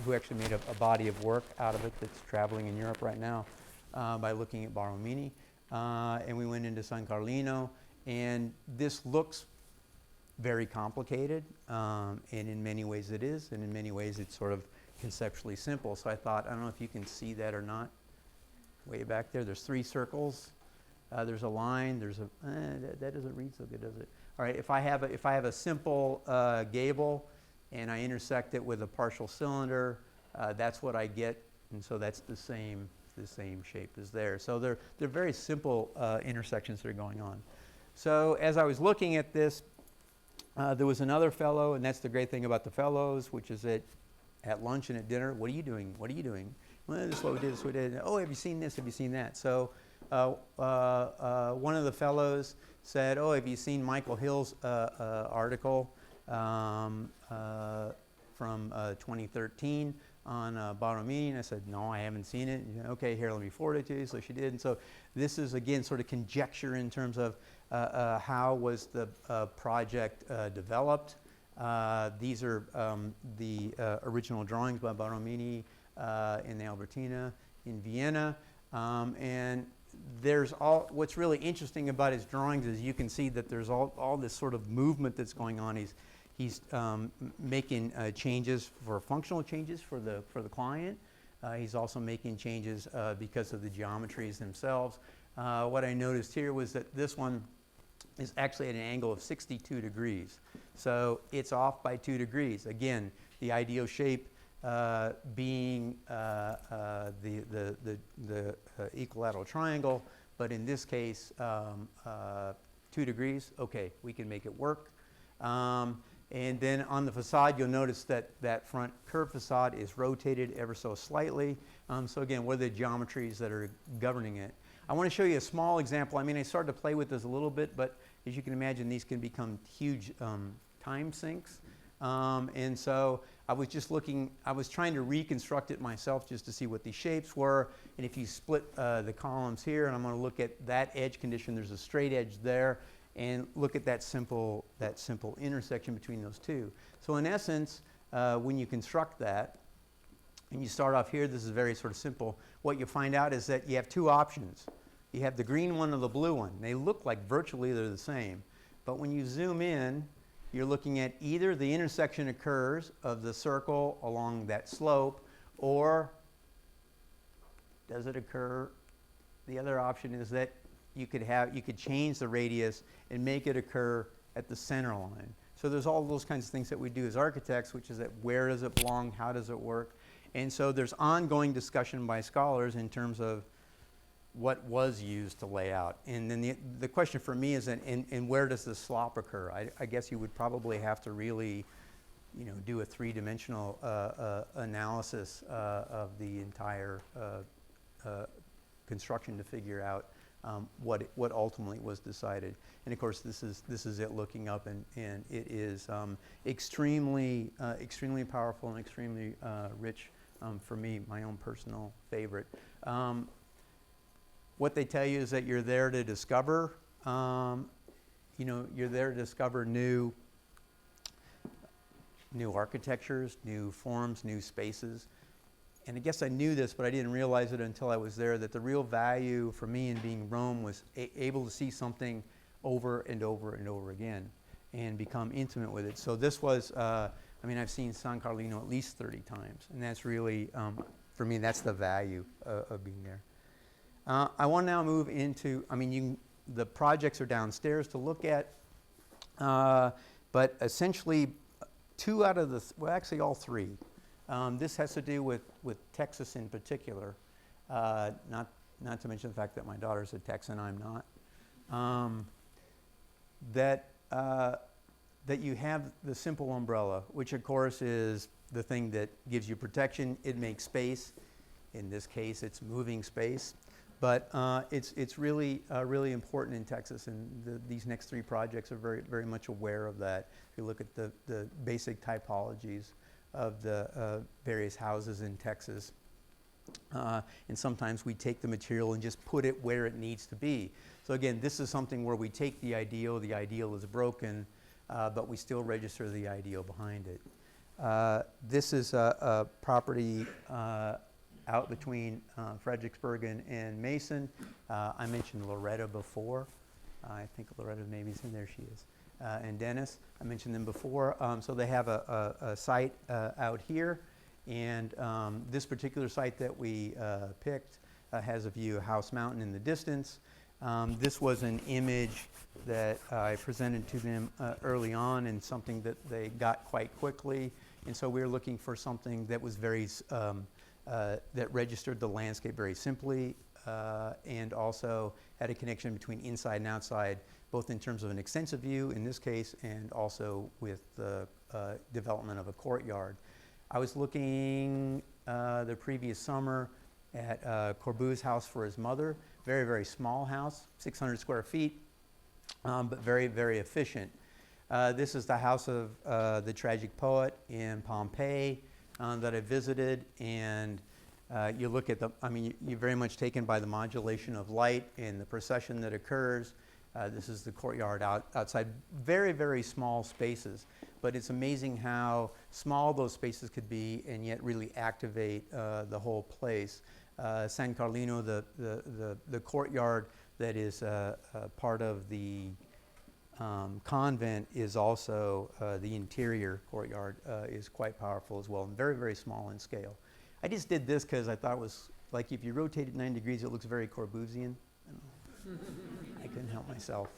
who actually made a body of work out of it that's traveling in Europe right now, by looking at Borromini. And we went into San Carlino, and this looks very complicated, and in many ways it is, and in many ways it's sort of conceptually simple. So I thought, I don't know if you can see that or not. Way back there, there's 3 circles. There's a line. There's a that doesn't read so good, does it? All right. If I have a simple gable, and I intersect it with a partial cylinder, that's what I get, and so that's the same shape as there. So they're very simple intersections that are going on. So as I was looking at this, there was another fellow, and that's the great thing about the fellows, which is that at lunch and at dinner, what are you doing? What are you doing? Well, this is what we did, this is what we did. Oh, have you seen this? Have you seen that? So one of the fellows said, oh, have you seen Michael Hill's article from 2013 on Borromini? I said, no, I haven't seen it. Okay, here, let me forward it to you. So she did. And so this is, again, sort of conjecture in terms of how was the project developed. These are the original drawings by Borromini in the Albertina in Vienna. And there's what's really interesting about his drawings is you can see that there's all this sort of movement that's going on. He's making changes for functional changes for the client. He's also making changes because of the geometries themselves. What I noticed here was that this one is actually at an angle of 62 degrees. So it's off by 2 degrees. Again, the ideal shape being the equilateral triangle, but in this case, 2 degrees. Okay, we can make it work. And then on the facade, you'll notice that that front curved facade is rotated ever so slightly. So again, what are the geometries that are governing it? I want to show you a small example. I mean, I started to play with this a little bit, but as you can imagine, these can become huge time sinks. And so I was just looking, I was trying to reconstruct it myself just to see what these shapes were. And if you split the columns here, and I'm going to look at that edge condition, there's a straight edge there, and look at that simple intersection between those two. So in essence, when you construct that, and you start off here, this is very sort of simple. What you find out is that you have two options. You have the green one or the blue one. They look like virtually they're the same. But when you zoom in, you're looking at either the intersection occurs of the circle along that slope, or does it occur? The other option is that you could change the radius and make it occur at the center line. So there's all those kinds of things that we do as architects, which is that where does it belong, how does it work? And so there's ongoing discussion by scholars in terms of what was used to lay out. And then the question for me is, and where does the slop occur? I guess you would probably have to really, do a three-dimensional analysis of the entire construction to figure out what ultimately was decided. And of course, this is it looking up, and it is extremely powerful and extremely rich for me, my own personal favorite. What they tell you is that you're there to discover, you're there to discover new architectures, new forms, new spaces. And I guess I knew this, but I didn't realize it until I was there, that the real value for me in being Rome was able to see something over and over and over again and become intimate with it. So this was, I've seen San Carlino at least 30 times, and that's really, for me, that's the value of being there. I want to now move into, the projects are downstairs to look at, but essentially two out of the, actually all three. This has to do with Texas in particular, not to mention the fact that my daughter's a Texan, I'm not. That you have the simple umbrella, which of course is the thing that gives you protection. It makes space. In this case, it's moving space. But it's really important in Texas, and these next three projects are very, very much aware of that. If you look at the basic typologies of the various houses in Texas, and sometimes we take the material and just put it where it needs to be. So again, this is something where we take the ideal is broken, but we still register the ideal behind it. This is a property out between Fredericksburg and Mason. I mentioned Loretta before. I think Loretta maybe is in there, she is. And Dennis, I mentioned them before. So they have a site out here, and this particular site that we picked has a view of House Mountain in the distance. This was an image that I presented to them early on, and something that they got quite quickly. And so we were looking for something that was very, that registered the landscape very simply, and also had a connection between inside and outside, both in terms of an extensive view in this case, and also with the development of a courtyard. I was looking the previous summer at Corbu's house for his mother. Very, very small house, 600 square feet, but very, very efficient. This is the house of the tragic poet in Pompeii that I visited, and you look at the, I mean, you're very much taken by the modulation of light and the procession that occurs. This is the courtyard outside. Very, very small spaces, but it's amazing how small those spaces could be and yet really activate the whole place. San Carlino, the courtyard that is part of the convent, is also the interior courtyard is quite powerful as well, and very, very small in scale. I just did this because I thought it was like, if you rotate it 90 degrees, it looks very Corbusian. I couldn't help myself.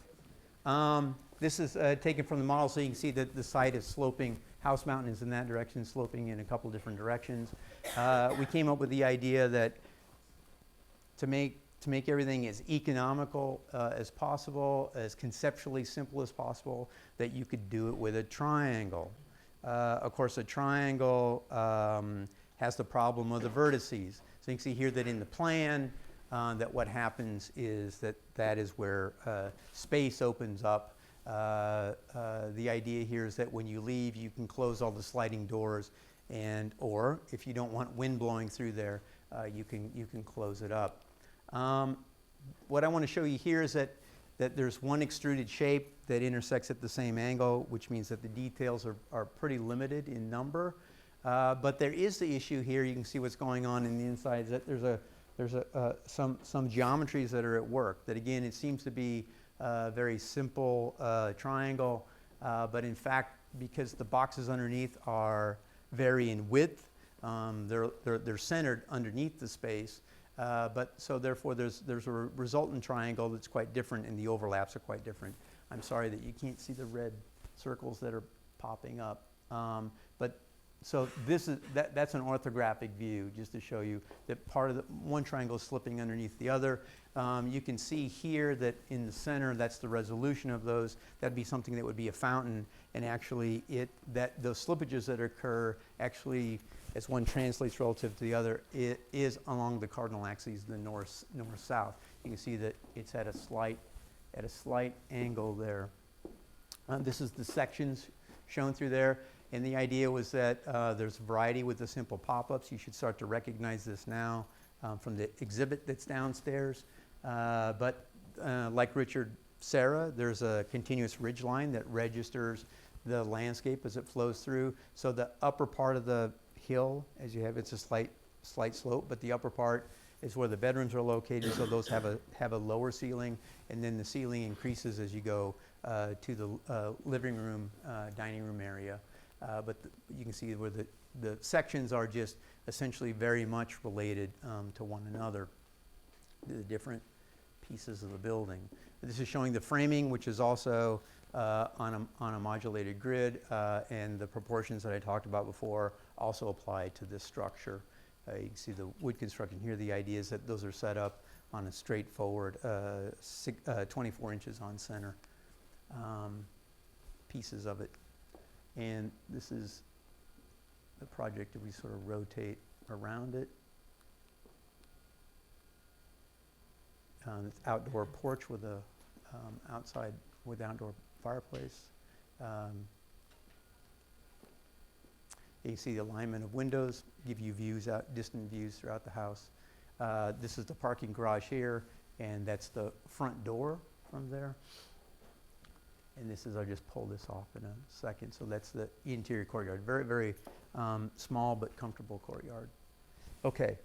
This is taken from the model, so you can see that the site is sloping. House Mountain is in that direction, sloping in a couple different directions. We came up with the idea that to make everything as economical as possible, as conceptually simple as possible, that you could do it with a triangle. Of course, a triangle has the problem of the vertices. So you can see here that in the plan, that what happens is that is where space opens up. The idea here is that when you leave, you can close all the sliding doors, and or if you don't want wind blowing through there, you can close it up. What I want to show you here is that there's one extruded shape that intersects at the same angle, which means that the details are pretty limited in number. But there is the issue here. You can see what's going on in the inside. Is that there's some geometries that are at work. That again, it seems to be a very simple triangle, but in fact, because the boxes underneath vary in width, they're centered underneath the space. But so therefore, there's a resultant triangle that's quite different, and the overlaps are quite different. I'm sorry that you can't see the red circles that are popping up. But so that's an orthographic view, just to show you that part of one triangle is slipping underneath the other. You can see here that in the center, that's the resolution of those. That'd be something that would be a fountain, and actually those slippages that occur actually, as one translates relative to the other, it is along the cardinal axes, the north-south. You can see that it's at a slight angle there. This is the sections shown through there, and the idea was that there's variety with the simple pop-ups. You should start to recognize this now from the exhibit that's downstairs. But like Richard Serra, there's a continuous ridge line that registers the landscape as it flows through. So the upper part of the hill, as you have, it's a slight slope, but the upper part is where the bedrooms are located, so those have a lower ceiling, and then the ceiling increases as you go to the living room, dining room area. But you can see where the sections are just essentially very much related to one another, the different pieces of the building. This is showing the framing, which is also on a modulated grid, and the proportions that I talked about before also apply to this structure. You can see the wood construction here. The idea is that those are set up on a straightforward 24 inches on center pieces of it. And this is the project that we sort of rotate around it. It's outdoor porch with a outside with outdoor fireplace. You see the alignment of windows, give you views out, distant views throughout the house. This is the parking garage here, and that's the front door from there. And this is, I'll just pull this off in a second. So that's the interior courtyard. Very, very small but comfortable courtyard. Okay,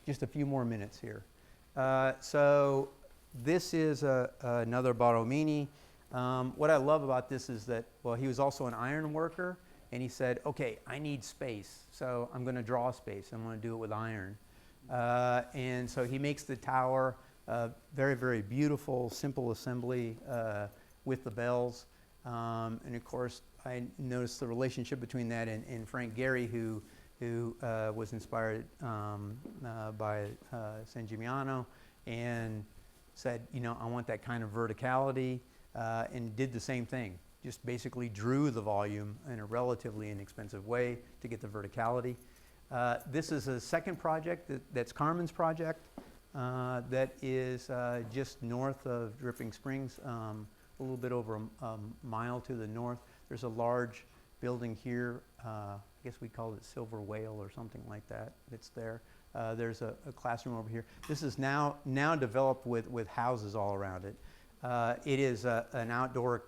just a few more minutes here. So this is another Borromini. What I love about this is that, well, he was also an iron worker, and he said, okay, I need space, so I'm going to draw space. I'm going to do it with iron. And so he makes the tower Very, very beautiful, simple assembly with the bells. And of course, I noticed the relationship between that and Frank Gehry, who was inspired by San Gimignano and said, you know, I want that kind of verticality, and did the same thing. Just basically drew the volume in a relatively inexpensive way to get the verticality. This is a second project that's Carmen's project that is just north of Dripping Springs, a little bit over a mile to the north. There's a large building here. I guess we call it Silver Whale or something like that. It's there. There's a classroom over here. This is now developed with houses all around it. It is an outdoor,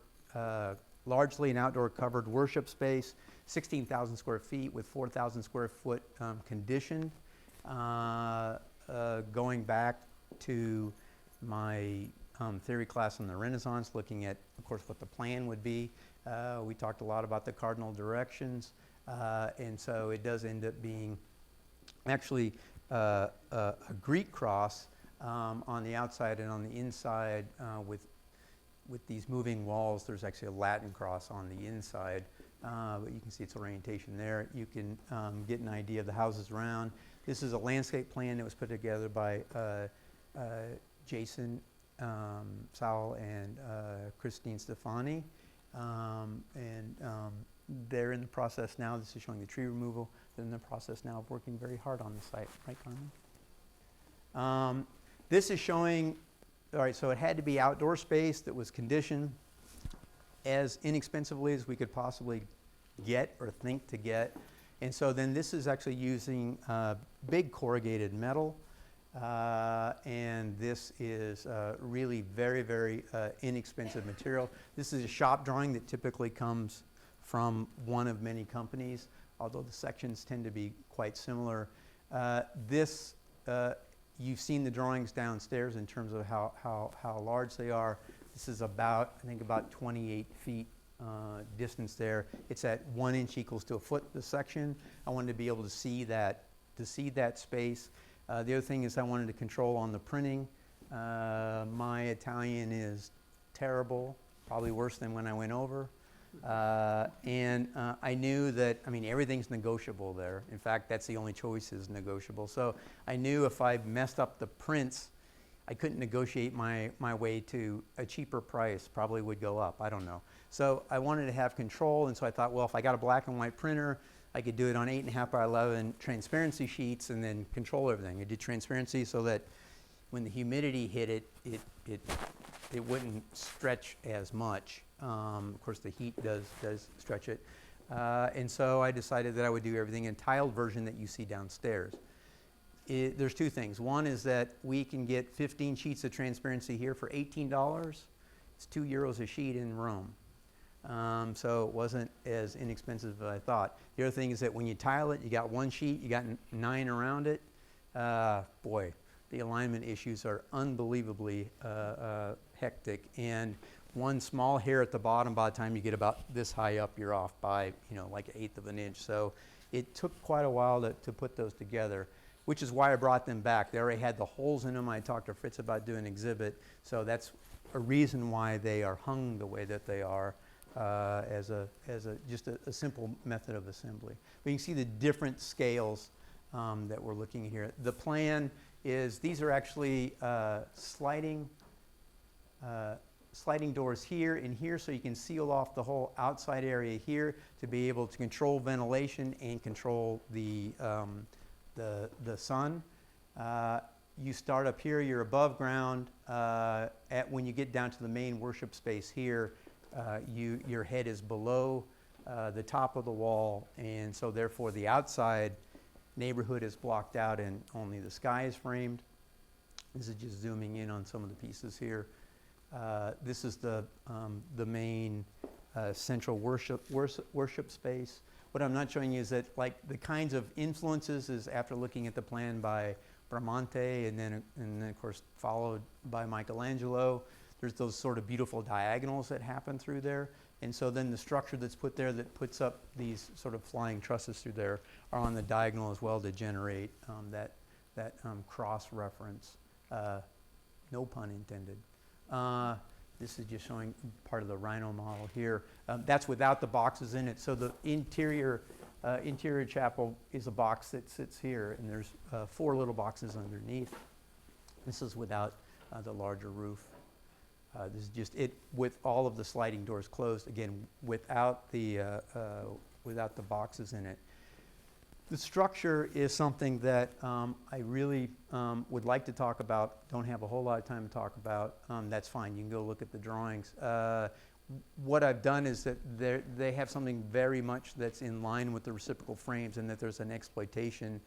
largely an outdoor covered worship space, 16,000 square feet with 4,000 square foot conditioned. Going back to my theory class on the Renaissance, looking at, of course, what the plan would be. We talked a lot about the cardinal directions, and so it does end up being actually a Greek cross on the outside, and on the inside with these moving walls, there's actually a Latin cross on the inside, but you can see its orientation there. You can get an idea of the houses around. This is a landscape plan that was put together by Jason Sowell and Christine Stefani, and they're in the process now. This is showing the tree removal. They're in the process now of working very hard on the site, right, Carmen? This is showing, all right, so it had to be outdoor space that was conditioned as inexpensively as we could possibly get or think to get. And so then this is actually using big corrugated metal. And this is really very, very inexpensive material. This is a shop drawing that typically comes from one of many companies, although the sections tend to be quite similar. You've seen the drawings downstairs in terms of how large they are. This is about, I think, about 28 feet distance there. It's at 1 inch equals to a foot, the section. I wanted to be able to see that space. The other thing is I wanted to control on the printing. My Italian is terrible, probably worse than when I went over. And I knew that, I mean, everything's negotiable there. In fact, that's the only choice is negotiable. So I knew if I messed up the prints, I couldn't negotiate my way to a cheaper price, probably would go up, I don't know. So I wanted to have control, and so I thought, well, if I got a black and white printer, I could do it on 8.5 by 11 transparency sheets and then control everything. I did transparency so that when the humidity hit it, it wouldn't stretch as much. Of course, the heat does stretch it. And so I decided that I would do everything in tiled version that you see downstairs. There's two things. One is that we can get 15 sheets of transparency here for $18. It's €2 a sheet in Rome. So it wasn't as inexpensive as I thought. The other thing is that when you tile it, you got one sheet, you got 9 around it. Boy, the alignment issues are unbelievably hectic. And one small hair at the bottom, by the time you get about this high up, you're off by, you know, like 1/8 of an inch. So it took quite a while to put those together, which is why I brought them back. They already had the holes in them. I talked to Fritz about doing an exhibit. So that's a reason why they are hung the way that they are. As just a simple method of assembly. But you can see the different scales that we're looking at here. The plan is these are actually sliding doors here and here, so you can seal off the whole outside area here to be able to control ventilation and control the sun. You start up here, you're above ground. When you get down to the main worship space here, your head is below the top of the wall, and so therefore the outside neighborhood is blocked out and only the sky is framed. This is just zooming in on some of the pieces here. This is the main central worship space. What I'm not showing you is that, like, the kinds of influences is after looking at the plan by Bramante and then of course followed by Michelangelo. There's those sort of beautiful diagonals that happen through there. And so then the structure that's put there that puts up these sort of flying trusses through there are on the diagonal as well to generate that cross reference no pun intended. This is just showing part of the Rhino model here. That's without the boxes in it. So the interior chapel is a box that sits here, and there's 4 little boxes underneath. This is without the larger roof. This is just it with all of the sliding doors closed, again, without the boxes in it. The structure is something that I really would like to talk about. Don't have a whole lot of time to talk about. That's fine. You can go look at the drawings. What I've done is that they have something very much that's in line with the reciprocal frames, and that there's an exploitation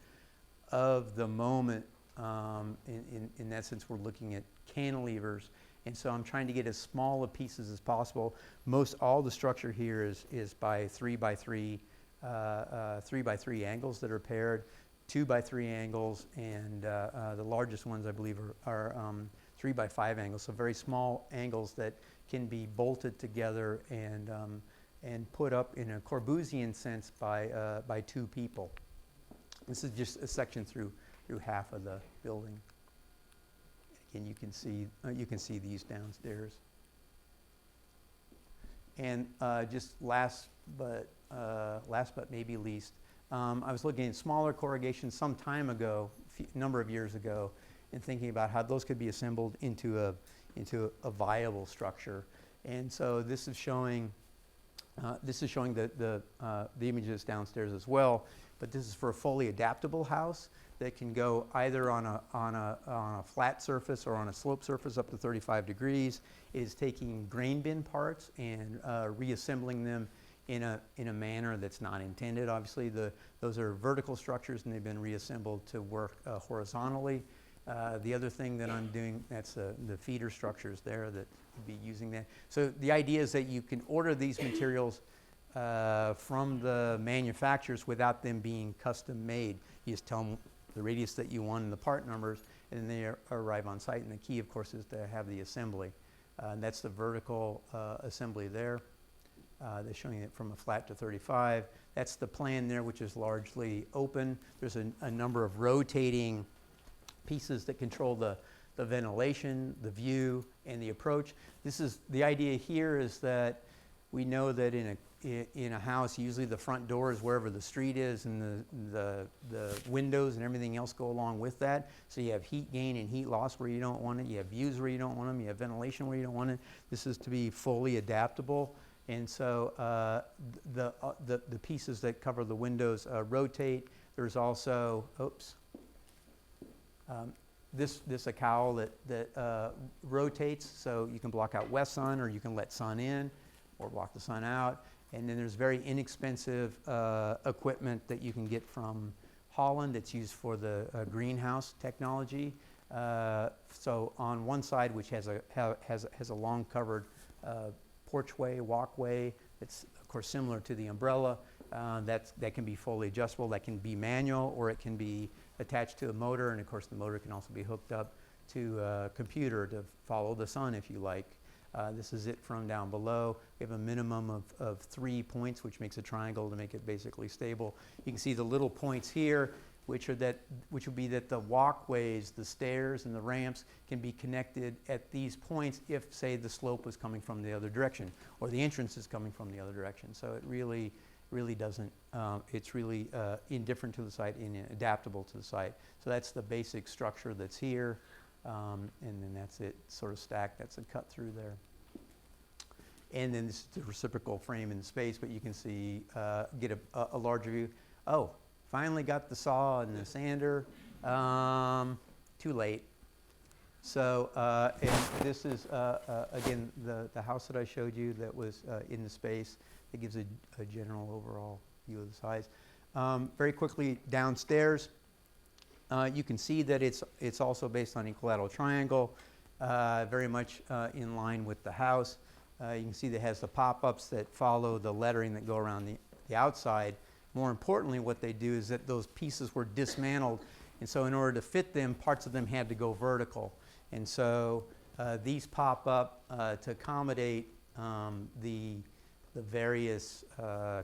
of the moment. In that sense, we're looking at cantilevers. And so I'm trying to get as small of pieces as possible. Most all the structure here is by 3 by 3 angles that are paired, 2 by 3 angles, and the largest ones I believe are 3 by 5 angles. So very small angles that can be bolted together and put up in a Corbusian sense by 2 people. This is just a section through half of the building. And you can see these downstairs. And just last but maybe least, I was looking at smaller corrugations some time ago, a number of years ago, and thinking about how those could be assembled into a viable structure. And so this is showing the images downstairs as well. But this is for a fully adaptable house that can go either on a flat surface or on a slope surface up to 35 degrees. It is taking grain bin parts and reassembling them in a manner that's not intended. Obviously, those are vertical structures, and they've been reassembled to work horizontally. The other thing that I'm doing, that's the feeder structures there that would be using that. So the idea is that you can order these materials from the manufacturers without them being custom made. You just tell them the radius that you want and the part numbers, and then they arrive on site. And the key, of course, is to have the assembly. And that's the vertical assembly there. They're showing it from a flat to 35. That's the plan there, which is largely open. There's a number of rotating pieces that control the ventilation, the view, and the approach. The idea here is that we know that in a house, usually the front door is wherever the street is, and the windows and everything else go along with that. So you have heat gain and heat loss where you don't want it. You have views where you don't want them. You have ventilation where you don't want it. This is to be fully adaptable. And so the pieces that cover the windows rotate. There's also, this a cowl that rotates, so you can block out west sun, or you can let sun in, or block the sun out. And then there's very inexpensive equipment that you can get from Holland. It's used for the greenhouse technology. So on one side, which has a long covered porchway, walkway, it's of course similar to the umbrella. That can be fully adjustable. That can be manual, or it can be attached to a motor. And of course, the motor can also be hooked up to a computer to follow the sun if you like. This is it from down below. We have a minimum of 3 points, which makes a triangle to make it basically stable. You can see the little points here, which would be that the walkways, the stairs, and the ramps can be connected at these points if, say, the slope was coming from the other direction, or the entrance is coming from the other direction. So it really doesn't, it's really indifferent to the site and adaptable to the site. So that's the basic structure that's here. And then that's it, sort of stacked. That's a cut through there. And then this is the reciprocal frame in space, but you can see, get a larger view. Oh, finally got the saw and the sander. Too late. So, and this is, again, the house that I showed you that was in the space. It gives a general overall view of the size. Very quickly, downstairs. You can see that it's also based on equilateral triangle, very much in line with the house. You can see that it has the pop-ups that follow the lettering that go around the outside. More importantly, what they do is that those pieces were dismantled, and so in order to fit them, parts of them had to go vertical. And so these pop up to accommodate the various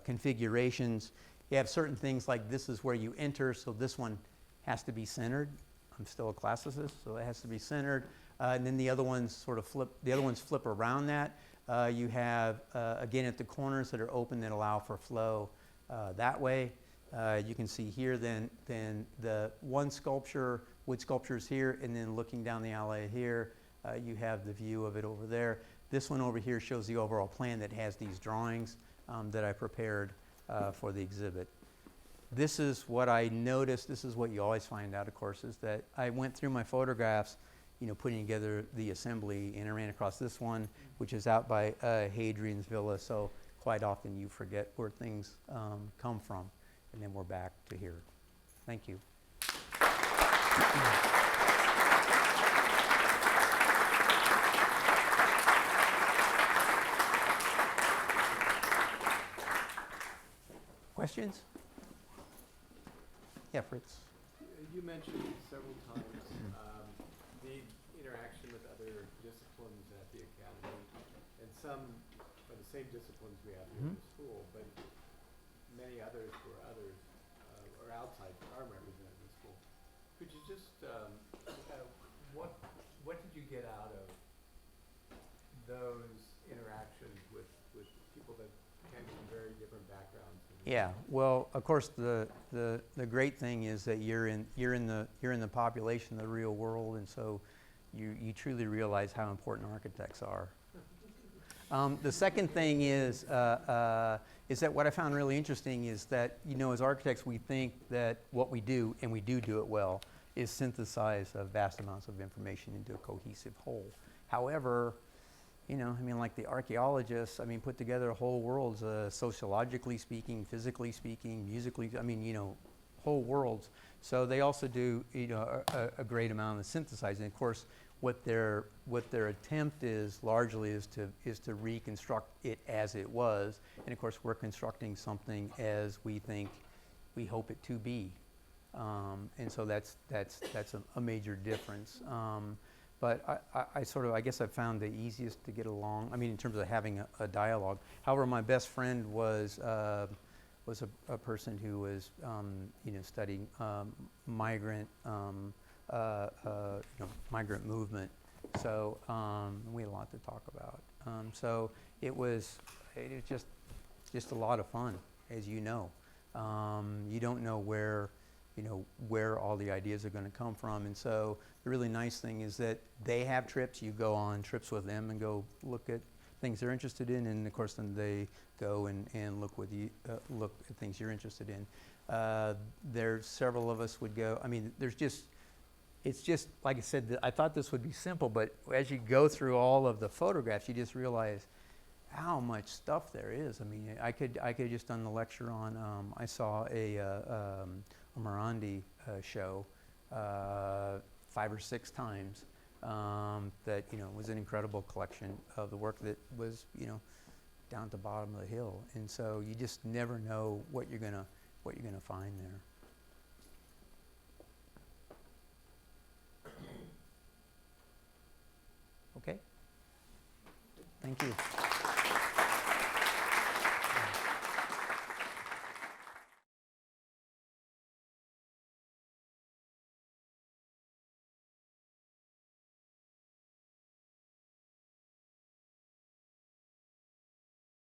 configurations. You have certain things like this is where you enter, so this one has to be centered. I'm still a classicist, so it has to be centered. And then the other ones sort of flip around that. You have, again, at the corners that are open that allow for flow that way. You can see here then the one sculpture, wood sculptures here, and then looking down the alley here, you have the view of it over there. This one over here shows the overall plan that has these drawings that I prepared for the exhibit. This is what I noticed. This is what you always find out, of course, is that I went through my photographs, putting together the assembly, and I ran across this one, which is out by Hadrian's Villa. So quite often you forget where things come from, and then we're back to here. Thank you. Questions? Yeah, Fritz. You mentioned several times the interaction with other disciplines at the academy, and some are the same disciplines we have here in the school, but many others are outside, are represented in the school. Could you just, what did you get out of those interactions with people that came from very different backgrounds? Yeah, well, of course, the great thing is that you're in the population, the real world, and so you truly realize how important architects are. The second thing is that what I found really interesting is that as architects we think that what we do, and we do it well, is synthesize vast amounts of information into a cohesive whole. However, like the archaeologists, put together whole worlds, sociologically speaking, physically speaking, musically, whole worlds. So they also do, a great amount of synthesizing. Of course, what their attempt is largely is to reconstruct it as it was. And of course, we're constructing something as we hope it to be. And so that's a major difference. But I guess I found the easiest to get along, in terms of having a dialogue. However, my best friend was a person who was, studying migrant movement. So we had a lot to talk about. So it was just a lot of fun, as you know. You don't know where all the ideas are going to come from. And so the really nice thing is that they have trips. You go on trips with them and go look at things they're interested in. And of course, then they go and look at things you're interested in. There's several of us would go. It's just, like I said, I thought this would be simple, but as you go through all of the photographs, you just realize how much stuff there is. I could have just done the lecture on, I saw a Morandi show 5 or 6 times that was an incredible collection of the work that was down at the bottom of the hill, and so you just never know what you're gonna find there. Okay, thank you.